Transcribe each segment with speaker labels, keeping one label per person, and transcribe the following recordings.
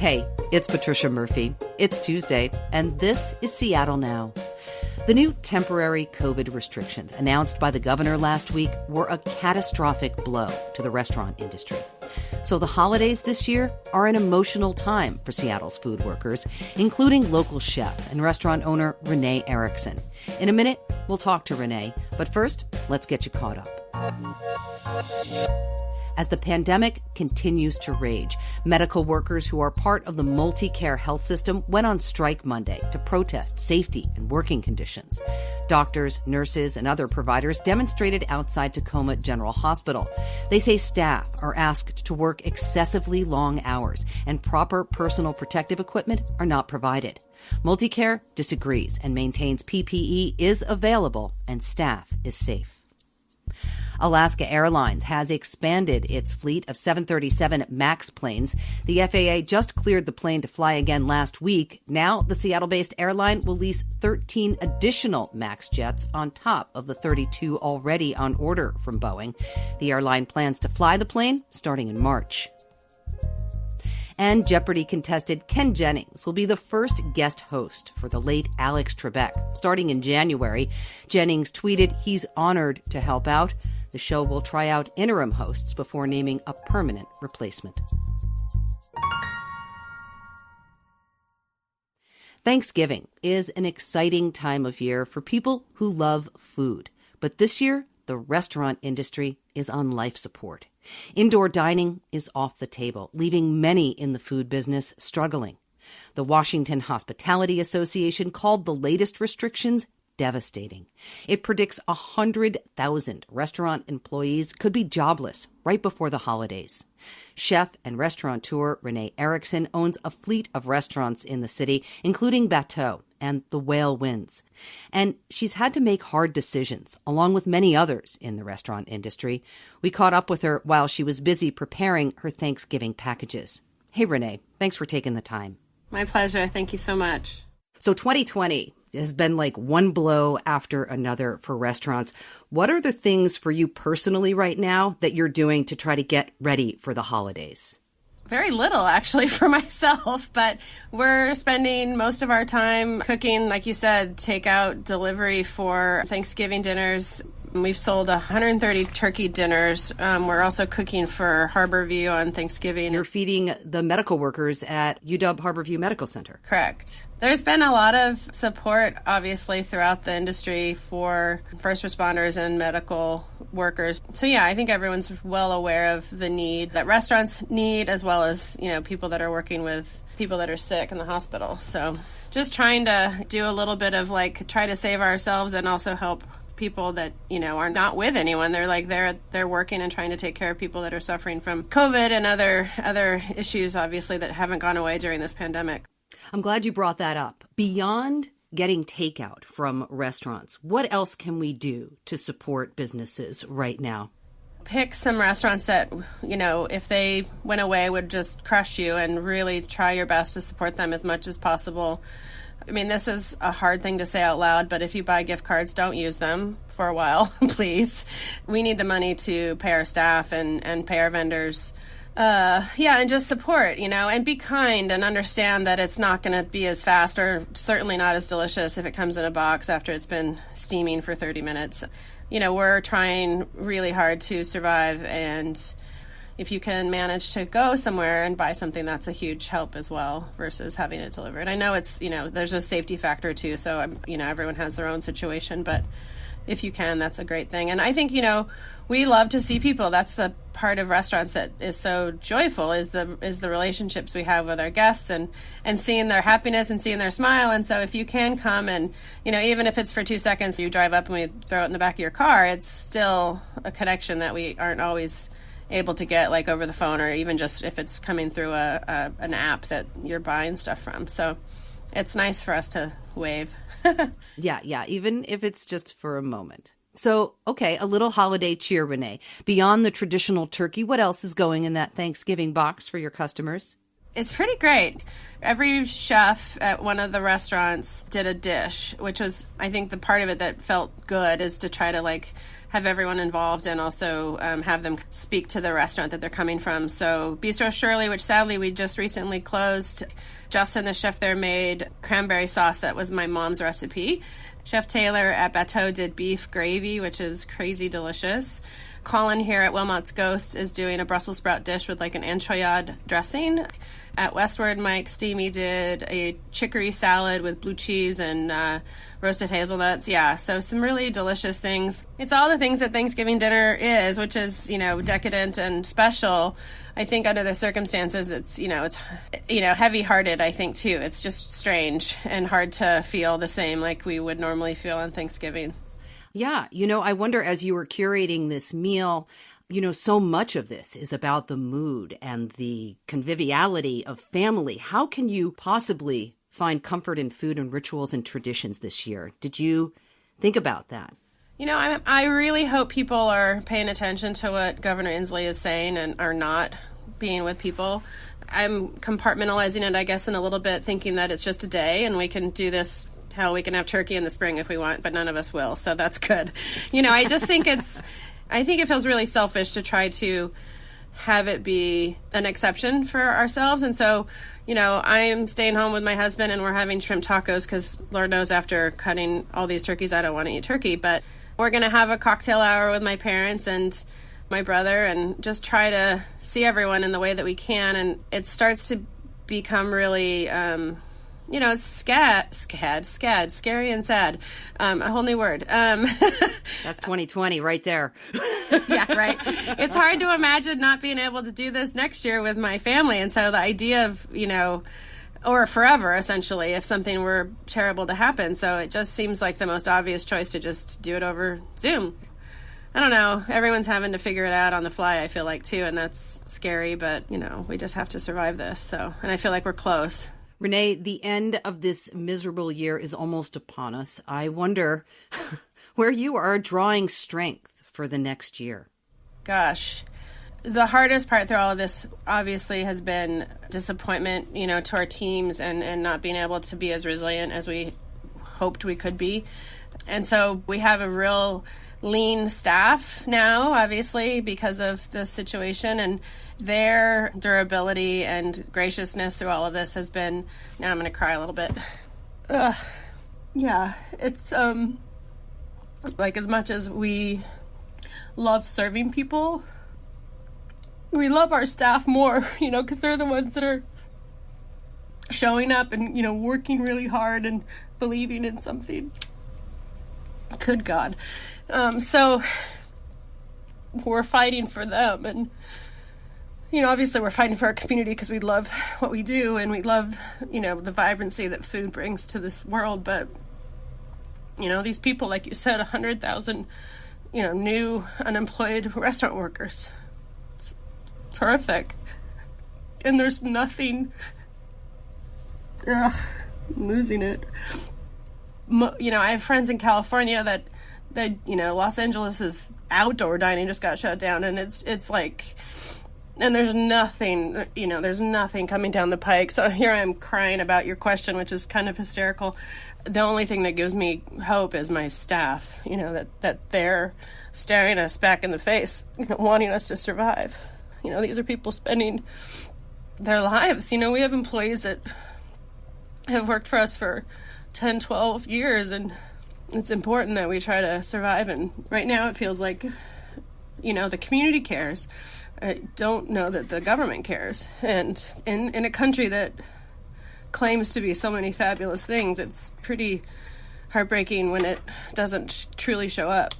Speaker 1: Hey, it's Patricia Murphy. It's Tuesday, and this is Seattle Now. The new temporary COVID restrictions announced by the governor last week were a catastrophic blow to the restaurant industry. So the holidays this year are an emotional time for Seattle's food workers, including local chef and restaurant owner Renee Erickson. In a minute, we'll talk to Renee, but first, let's get you caught up. As the pandemic continues to rage, medical workers who are part of the multi-care health system went on strike Monday to protest safety and working conditions. Doctors, nurses, and other providers demonstrated outside Tacoma General Hospital. They say staff are asked to work excessively long hours and proper personal protective equipment are not provided. Multicare disagrees and maintains PPE is available and staff is safe. Alaska Airlines has expanded its fleet of 737 MAX planes. The FAA just cleared the plane to fly again last week. Now, the Seattle-based airline will lease 13 additional MAX jets on top of the 32 already on order from Boeing. The airline plans to fly the plane starting in March. And Jeopardy contestant Ken Jennings will be the first guest host for the late Alex Trebek. Starting in January, Jennings tweeted he's honored to help out. The show will try out interim hosts before naming a permanent replacement. Thanksgiving is an exciting time of year for people who love food. But this year, the restaurant industry is on life support. Indoor dining is off the table, leaving many in the food business struggling. The Washington Hospitality Association called the latest restrictions devastating. It predicts 100,000 restaurant employees could be jobless right before the holidays. Chef and restaurateur Renee Erickson owns a fleet of restaurants in the city, including Bateau and the Whale Winds. And she's had to make hard decisions, along with many others in the restaurant industry. We caught up with her while she was busy preparing her Thanksgiving packages. Hey, Renee, thanks for taking the time.
Speaker 2: My pleasure. Thank you so much.
Speaker 1: So 2020 has been like one blow after another for restaurants. What are the things for you personally right now that you're doing to try to get ready for the holidays?
Speaker 2: Very little, actually, for myself, but we're spending most of our time cooking, like you said, takeout, delivery for Thanksgiving dinners. We've sold 130 turkey dinners. We're also cooking for Harborview on Thanksgiving.
Speaker 1: You're feeding the medical workers at UW Harborview Medical Center.
Speaker 2: Correct. There's been a lot of support, obviously, throughout the industry for first responders and medical workers. So, yeah, I think everyone's well aware of the need that restaurants need, as well as, people that are working with people that are sick in the hospital. So just trying to do a little bit of try to save ourselves and also help people that, are not with anyone. They're working and trying to take care of people that are suffering from COVID and other issues, obviously, that haven't gone away during this pandemic.
Speaker 1: I'm glad you brought that up. Beyond getting takeout from restaurants, what else can we do to support businesses right now?
Speaker 2: Pick some restaurants that, if they went away, would just crush you, and really try your best to support them as much as possible. I mean, this is a hard thing to say out loud, but if you buy gift cards, don't use them for a while, please. We need the money to pay our staff and pay our vendors. And just support, and be kind and understand that it's not going to be as fast or certainly not as delicious if it comes in a box after it's been steaming for 30 minutes. We're trying really hard to survive, and if you can manage to go somewhere and buy something, that's a huge help as well versus having it delivered. I know it's, there's a safety factor too, so, everyone has their own situation, but if you can, that's a great thing. And I think, we love to see people. That's the part of restaurants that is so joyful, is the relationships we have with our guests and seeing their happiness and seeing their smile. And so if you can come and, even if it's for 2 seconds, you drive up and we throw it in the back of your car, it's still a connection that we aren't always able to get over the phone, or even just if it's coming through an app that you're buying stuff from. So it's nice for us to wave.
Speaker 1: Yeah, even if it's just for a moment. So, okay, a little holiday cheer, Renee. Beyond the traditional turkey, what else is going in that Thanksgiving box for your customers?
Speaker 2: It's pretty great. Every chef at one of the restaurants did a dish, which was, I think, the part of it that felt good, is to try to have everyone involved and also have them speak to the restaurant that they're coming from. So Bistro Shirley, which sadly we just recently closed, Justin, the chef there, made cranberry sauce that was my mom's recipe. Chef Taylor at Bateau did beef gravy, which is crazy delicious. Colin here at Wilmot's Ghost is doing a Brussels sprout dish with like an anchoyade dressing. At Westward, Mike Steamy did a chicory salad with blue cheese and roasted hazelnuts. Yeah, so some really delicious things. It's all the things that Thanksgiving dinner is, which is, decadent and special. I think under the circumstances, it's heavy-hearted, I think, too. It's just strange and hard to feel the same like we would normally feel on Thanksgiving.
Speaker 1: Yeah, I wonder, as you were curating this meal, so much of this is about the mood and the conviviality of family. How can you possibly find comfort in food and rituals and traditions this year? Did you think about that?
Speaker 2: I really hope people are paying attention to what Governor Inslee is saying and are not being with people. I'm compartmentalizing it, I guess, in a little bit, thinking that it's just a day and we can do this. Hell, we can have turkey in the spring if we want, but none of us will, so that's good. I just think I think it feels really selfish to try to have it be an exception for ourselves. And so, I'm staying home with my husband and we're having shrimp tacos because Lord knows after cutting all these turkeys, I don't want to eat turkey. But we're going to have a cocktail hour with my parents and my brother and just try to see everyone in the way that we can. And it starts to become really... it's scary and sad. A whole new word.
Speaker 1: That's 2020 right there.
Speaker 2: Yeah, right. It's hard to imagine not being able to do this next year with my family. And so the idea of, or forever, essentially, if something were terrible to happen. So it just seems like the most obvious choice to just do it over Zoom. I don't know. Everyone's having to figure it out on the fly, I feel like, too. And that's scary. But, we just have to survive this. So, and I feel like we're close.
Speaker 1: Renee, the end of this miserable year is almost upon us. I wonder where you are drawing strength for the next year.
Speaker 2: Gosh, the hardest part through all of this obviously has been disappointment, to our teams and not being able to be as resilient as we hoped we could be. And so we have a real lean staff now, obviously, because of the situation, and their durability and graciousness through all of this has been, now I'm going to cry a little bit. Yeah, it's like as much as we love serving people, we love our staff more, because they're the ones that are showing up and, working really hard and believing in something. Good God. So we're fighting for them, and obviously we're fighting for our community because we love what we do and we love the vibrancy that food brings to this world. But these people, like you said, 100,000 new unemployed restaurant workers. It's horrific, and there's nothing. I'm losing it. I have friends in California that Los Angeles' outdoor dining just got shut down, and it's like, and there's nothing, there's nothing coming down the pike. So here I am crying about your question, which is kind of hysterical. The only thing that gives me hope is my staff, that they're staring us back in the face, wanting us to survive. These are people spending their lives. We have employees that have worked for us for 10, 12 years, and it's important that we try to survive. And right now it feels like, the community cares. I don't know that the government cares. And in a country that claims to be so many fabulous things, it's pretty heartbreaking when it doesn't truly show up,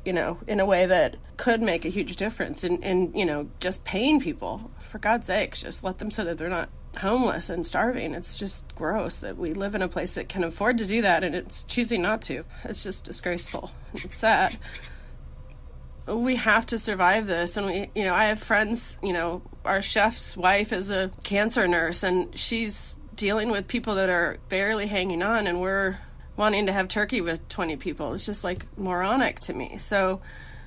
Speaker 2: in a way that could make a huge difference in just paying people. For God's sakes, just let them so that they're not homeless and starving. It's just gross that we live in a place that can afford to do that and it's choosing not to. It's just disgraceful. It's sad. We have to survive this. And I have friends, our chef's wife is a cancer nurse and she's dealing with people that are barely hanging on, and we're wanting to have turkey with 20 people. It's just like moronic to me. So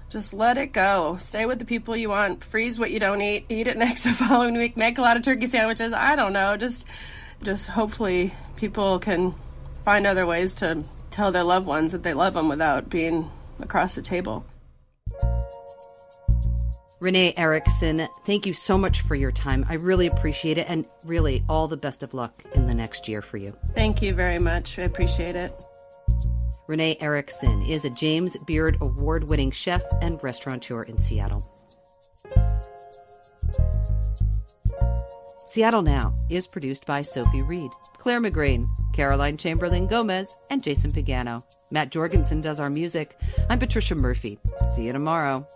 Speaker 2: just let it go. Stay with the people you want. Freeze what you don't eat. Eat it next the following week. Make a lot of turkey sandwiches. I don't know. Just hopefully people can find other ways to tell their loved ones that they love them without being across the table.
Speaker 1: Renee Erickson, thank you so much for your time. I really appreciate it, and really all the best of luck in the next year for you.
Speaker 2: Thank you very much. I appreciate it.
Speaker 1: Renee Erickson is a James Beard Award-winning chef and restaurateur in Seattle. Seattle Now is produced by Sophie Reed, Clare McGrane, Caroline Chamberlain Gomez, and Jason Pagano. Matt Jorgensen does our music. I'm Patricia Murphy. See you tomorrow.